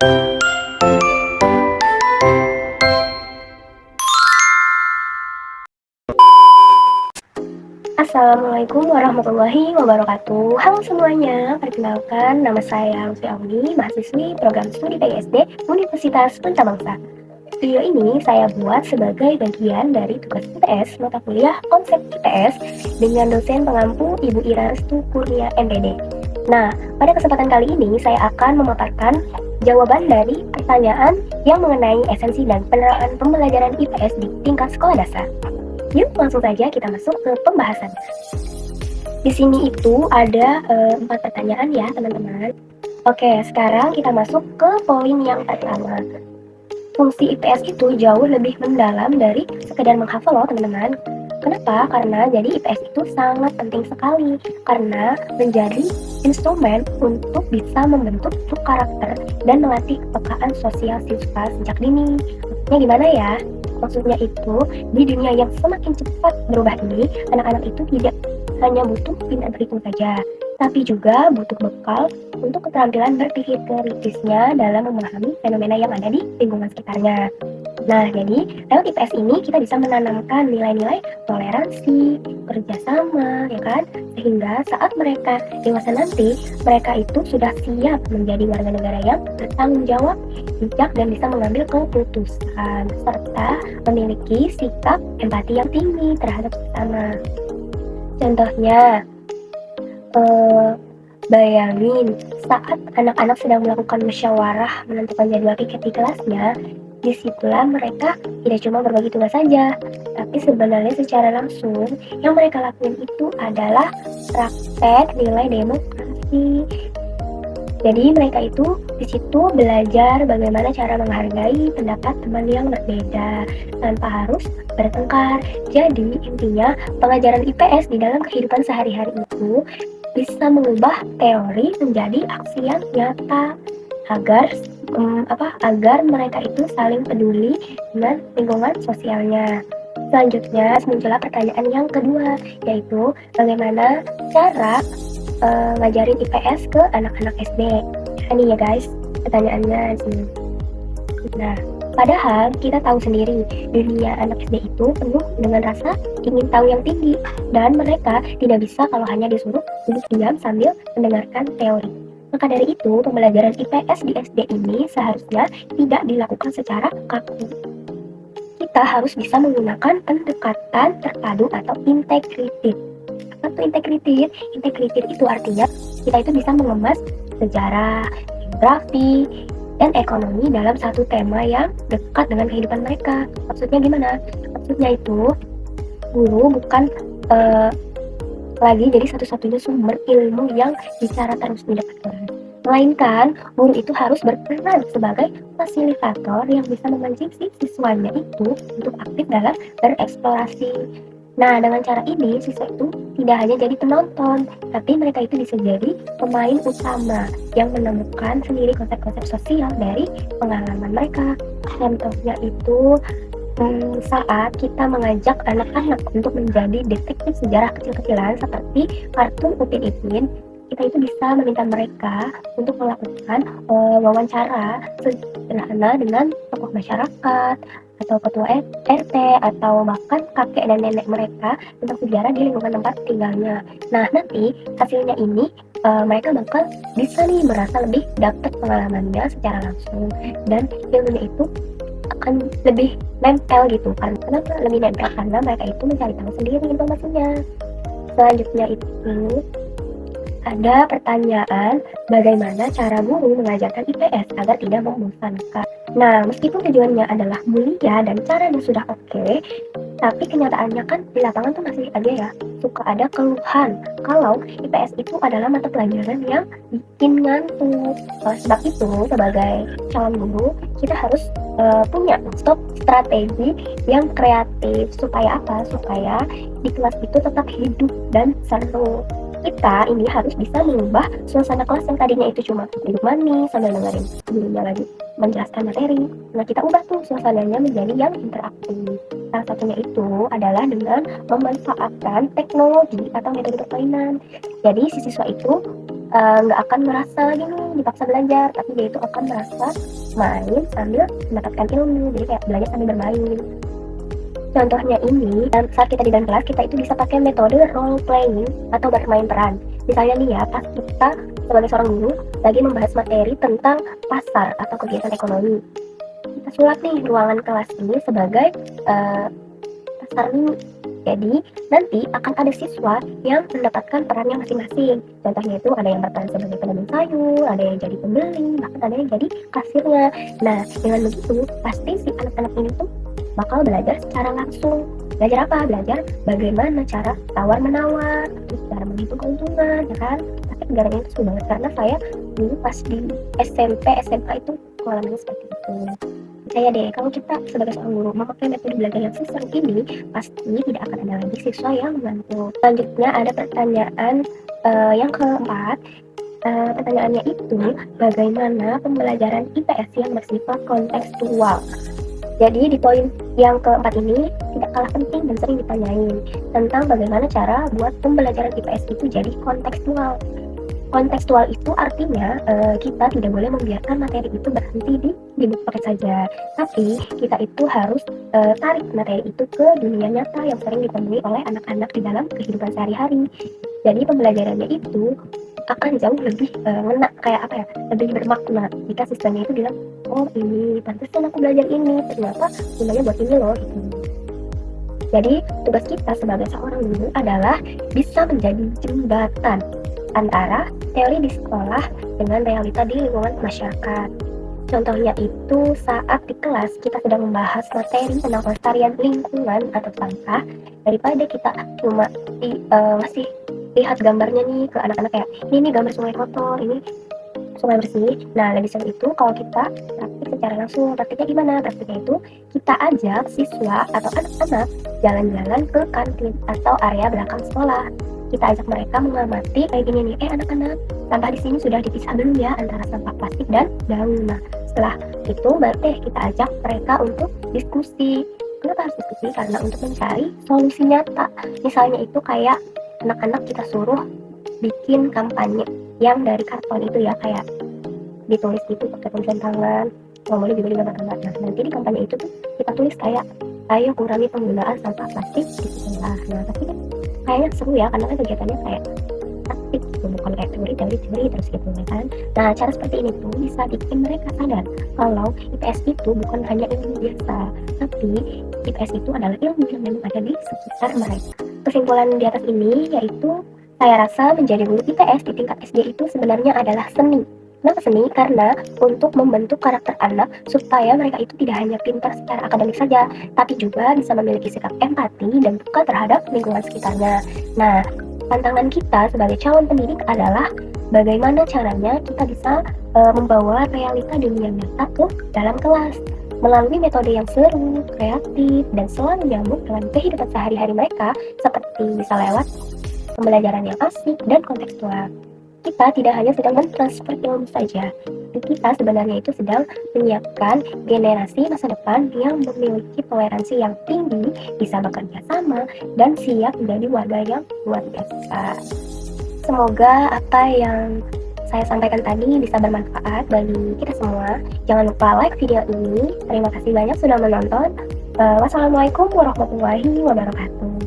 Assalamualaikum warahmatullahi wabarakatuh. Halo semuanya, perkenalkan nama saya Lutfi Auni, mahasiswi program studi PISD Universitas Untabangsa. Video ini saya buat sebagai bagian dari tugas IPS mata kuliah konsep IPS dengan dosen pengampu Ibu Ira Restu Kurnia MPD. Nah, pada kesempatan kali ini saya akan memaparkan jawaban dari pertanyaan yang mengenai esensi dan penerapan pembelajaran IPS di tingkat sekolah dasar. Yuk langsung saja kita masuk ke pembahasan. Di sini itu ada 4 pertanyaan ya teman-teman. Oke, sekarang kita masuk ke poin yang pertama. Fungsi IPS itu jauh lebih mendalam dari sekedar menghafal loh teman-teman. Kenapa? Karena jadi IPS itu sangat penting sekali karena menjadi instrumen untuk bisa membentuk karakter dan melatih kepekaan sosial siswa sejak dini. Maksudnya gimana ya? Maksudnya itu, di dunia yang semakin cepat berubah ini, anak-anak itu tidak hanya butuh pintar berhitung saja, tapi juga butuh bekal untuk keterampilan berpikir kritisnya dalam memahami fenomena yang ada di lingkungan sekitarnya. Nah, jadi lewat IPS ini kita bisa menanamkan nilai-nilai toleransi, kerjasama, ya kan? Sehingga saat mereka dewasa nanti, mereka itu sudah siap menjadi warga negara yang bertanggung jawab, bijak, dan bisa mengambil keputusan, serta memiliki sikap empati yang tinggi terhadap sesama. Contohnya, bayangin saat anak-anak sedang melakukan musyawarah menentukan jadwal piket di kelasnya, disitulah mereka tidak cuma berbagi tugas saja, tapi sebenarnya secara langsung yang mereka lakukan itu adalah praktek nilai demokrasi. Jadi mereka itu di situ belajar bagaimana cara menghargai pendapat teman yang berbeda tanpa harus bertengkar. Jadi intinya pengajaran IPS di dalam kehidupan sehari-hari itu bisa mengubah teori menjadi aksi yang nyata agar mereka itu saling peduli dengan lingkungan sosialnya. Selanjutnya muncullah pertanyaan yang kedua, yaitu bagaimana cara ngajarin IPS ke anak-anak SD. Ini ya guys, pertanyaannya sini. Nah, padahal kita tahu sendiri, dunia anak SD itu penuh dengan rasa ingin tahu yang tinggi, dan mereka tidak bisa kalau hanya disuruh duduk diam sambil mendengarkan teori. Maka dari itu, pembelajaran IPS di SD ini seharusnya tidak dilakukan secara kaku. Kita harus bisa menggunakan pendekatan terpadu atau integratif. Apa tuh integratif? Integratif itu artinya kita itu bisa mengemas sejarah, geografi, dan ekonomi dalam satu tema yang dekat dengan kehidupan mereka. Maksudnya gimana? Maksudnya itu guru bukan lagi jadi satu-satunya sumber ilmu yang bicara terus di depan kelas, melainkan guru itu harus berperan sebagai fasilitator yang bisa memancing si siswanya itu untuk aktif dalam bereksplorasi. Nah, dengan cara ini siswa itu tidak hanya jadi penonton, tapi mereka itu bisa jadi pemain utama yang menemukan sendiri konsep-konsep sosial dari pengalaman mereka. Contohnya itu saat kita mengajak anak-anak untuk menjadi detektif sejarah kecil-kecilan seperti kartun Upin Ipin, kita itu bisa meminta mereka untuk melakukan wawancara sederhana dengan tokoh masyarakat atau ketua RT atau bahkan kakek dan nenek mereka tentang sejarah di lingkungan tempat tinggalnya. Nah, nanti hasilnya ini mereka bakal bisa nih merasa lebih dapat pengalamannya secara langsung, dan ilmunya itu akan lebih nempel gitu. Kenapa lebih nempel? Karena mereka itu mencari tahu sendiri informasinya. Selanjutnya itu ada pertanyaan, bagaimana cara guru mengajarkan IPS agar tidak membosankan? Nah, meskipun tujuannya adalah mulia dan caranya sudah oke, tapi kenyataannya kan di lapangan tuh masih aja ya suka ada keluhan kalau IPS itu adalah mata pelajaran yang bikin ngantuk. Sebab itu sebagai calon guru kita harus punya strategi yang kreatif supaya apa? Supaya di kelas itu tetap hidup dan seru. Kita ini harus bisa mengubah suasana kelas yang tadinya itu cuma duduk manis sambil dengerin gurunya lagi menjelaskan materi. Nah, kita ubah tuh suasananya menjadi yang interaktif. Salah satunya itu adalah dengan memanfaatkan teknologi atau metode permainan. Jadi si siswa itu nggak akan merasa lagi nih dipaksa belajar, tapi dia itu akan merasa main sambil mendapatkan ilmu, jadi kayak belajar sambil bermain. Contohnya ini, saat kita di dalam kelas, kita itu bisa pakai metode role playing atau bermain peran. Misalnya nih ya, pas kita sebagai seorang guru lagi membahas materi tentang pasar atau kegiatan ekonomi. Kita sulap nih ruangan kelas ini sebagai pasar mini. Jadi, nanti akan ada siswa yang mendapatkan perannya masing-masing. Contohnya itu ada yang berperan sebagai pedagang sayur, ada yang jadi pembeli, bahkan ada yang jadi kasirnya. Nah, dengan begitu, pasti si anak-anak ini tuh bakal belajar secara langsung. Belajar apa? Belajar bagaimana cara tawar-menawar, terus cara menghitung keuntungan, ya kan? Pasti pelajarannya itu seru banget, karena saya dulu pas di SMP, SMA itu pengalamannya seperti itu. Percaya deh, kalau kita sebagai seorang guru memakai metode belajar yang seseru ini, pasti tidak akan ada lagi siswa yang mengantuk. Selanjutnya ada pertanyaan yang keempat. Pertanyaannya itu, bagaimana pembelajaran IPS yang bersifat kontekstual? Jadi di poin yang keempat ini tidak kalah penting dan sering ditanyain tentang bagaimana cara buat pembelajaran IPS itu jadi kontekstual. Kontekstual itu artinya kita tidak boleh membiarkan materi itu berhenti di buku paket saja, tapi kita itu harus tarik materi itu ke dunia nyata yang sering ditemui oleh anak-anak di dalam kehidupan sehari-hari. Jadi pembelajarannya itu akan jauh lebih ngena, kayak apa ya, lebih bermakna jika siswanya itu bilang, oh ini pantesan aku belajar ini, ternyata gunanya buat ini loh gitu. Jadi tugas kita sebagai seorang guru adalah bisa menjadi jembatan antara teori di sekolah dengan realita di lingkungan masyarakat. Contohnya itu saat di kelas kita sedang membahas materi tentang pelestarian lingkungan atau sampah, daripada kita cuma masih lihat gambarnya nih ke anak-anak kayak ini gambar sungai kotor, ini sungai bersih. Nah, lebih seru itu kalau kita praktik secara langsung. Praktiknya gimana? Praktiknya itu kita ajak siswa atau anak-anak jalan-jalan ke kantin atau area belakang sekolah. Kita ajak mereka mengamati kayak gini nih, anak-anak, sampah di sini sudah dipisah belum ya antara sampah plastik dan daun. Nah, setelah itu baru deh kita ajak mereka untuk diskusi. Kenapa harus diskusi? Karena untuk mencari solusi nyata. Misalnya itu kayak anak-anak kita suruh bikin kampanye yang dari karton itu ya, kayak ditulis gitu pakai tulisan tangan, nggak boleh juga gambar-gambar. Nah, nanti di kampanye itu tuh kita tulis kayak ayo kurangi penggunaan sampah plastik di sekolah. Nah, tapi kan kayaknya seru ya, karena kan kegiatannya kayak praktik gitu, bukan kayak teori terus gitu kan. Nah, cara seperti ini tuh bisa bikin mereka sadar kalau IPS itu bukan hanya ilmu biasa, tapi IPS itu adalah ilmu yang memang ada di sekitar mereka. Kesimpulan di atas ini yaitu, saya rasa menjadi guru IPS di tingkat SD itu sebenarnya adalah seni. Kenapa seni? Karena untuk membentuk karakter anak supaya mereka itu tidak hanya pintar secara akademik saja, tapi juga bisa memiliki sikap empati dan peka terhadap lingkungan sekitarnya. Nah, tantangan kita sebagai calon pendidik adalah bagaimana caranya kita bisa membawa realita dunia nyata ke dalam kelas melalui metode yang seru, kreatif, dan selalu nyambung dengan kehidupan sehari-hari mereka, seperti bisa lewat pembelajaran yang asik dan kontekstual. Kita tidak hanya sedang mentransfer ilmu saja, kita sebenarnya itu sedang menyiapkan generasi masa depan yang memiliki toleransi yang tinggi, bisa bekerja sama, dan siap menjadi warga yang luar biasa. Semoga apa yang saya sampaikan tadi bisa bermanfaat bagi kita semua. Jangan lupa like video ini. Terima kasih banyak sudah menonton. Wassalamualaikum warahmatullahi wabarakatuh.